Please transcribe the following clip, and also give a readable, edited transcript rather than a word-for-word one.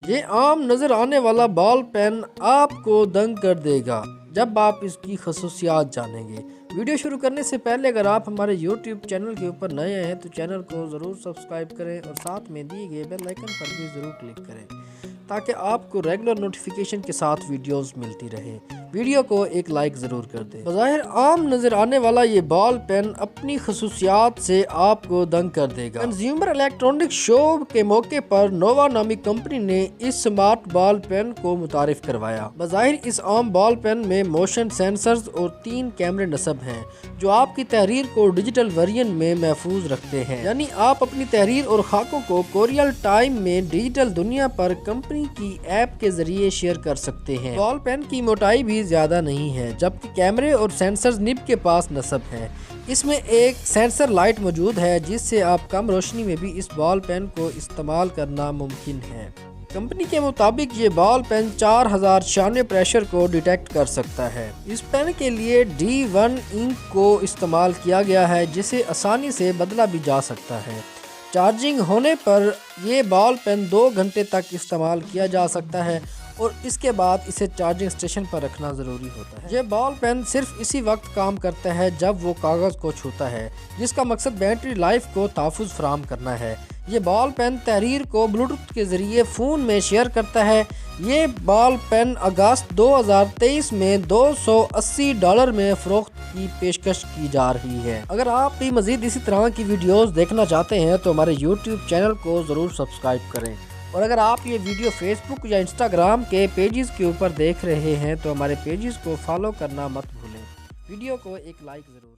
ये आम नज़र आने वाला बॉल पेन आपको दंग कर देगा जब आप इसकी खसूसियात जानेंगे। वीडियो शुरू करने से पहले अगर आप हमारे YouTube चैनल के ऊपर नए हैं तो चैनल को ज़रूर सब्सक्राइब करें और साथ में दिए गए बेल आइकन पर भी ज़रूर क्लिक करें ताकि आपको रेगुलर नोटिफिकेशन के साथ वीडियोस मिलती रहे। वीडियो को एक लाइक ज़रूर कर दें। बज़ाहिर आम नज़र आने वाला ये बॉल पेन अपनी खसूसियात से आपको दंग कर देगा। कंज्यूमर इलेक्ट्रॉनिक शो के मौके पर नोवा नामी कंपनी ने इस स्मार्ट बॉल पेन को मुतारिफ करवाया। बज़ाहिर इस आम बॉल पेन में मोशन सेंसर्स और 3 कैमरे नस्ब हैं जो आपकी तहरीर को डिजिटल वेरिएंट में महफूज रखते हैं, यानी आप अपनी तहरीर और खाकों को कोरियल टाइम में डिजिटल दुनिया पर कंपनी की ऐप के जरिए शेयर कर सकते हैं। बॉल पेन की मोटाई भी ज्यादा नहीं है जबकि कैमरे और सेंसर्स निब के पास नस्ब हैं। इसमें एक सेंसर लाइट मौजूद है जिससे आप कम रोशनी में भी इस बॉल पेन को इस्तेमाल करना मुमकिन है। कंपनी के मुताबिक ये बॉल पेन 4096 प्रेशर को डिटेक्ट कर सकता है। इस पेन के लिए D1 इंक को इस्तेमाल किया गया है जिसे आसानी से बदला भी जा सकता है। चार्जिंग होने पर ये बॉल पेन 2 घंटे तक इस्तेमाल किया जा सकता है और इसके बाद इसे चार्जिंग स्टेशन पर रखना ज़रूरी होता है। ये बॉल पेन सिर्फ इसी वक्त काम करता है जब वो कागज़ को छूता है, जिसका मकसद बैटरी लाइफ को तहफ़्फ़ुज़ फराहम करना है। ये बॉल पेन तहरीर को ब्लूटूथ के ज़रिए फ़ोन में शेयर करता है। ये बॉल पेन अगस्त 2023 में $280 में फ़रोख्त की पेशकश की जा रही है। अगर आप भी मज़ीद इसी तरह की वीडियोस देखना चाहते हैं तो हमारे YouTube चैनल को ज़रूर सब्सक्राइब करें, और अगर आप ये वीडियो फेसबुक या इंस्टाग्राम के पेजेस के ऊपर देख रहे हैं तो हमारे पेजेस को फॉलो करना मत भूलें। वीडियो को एक लाइक ज़रूर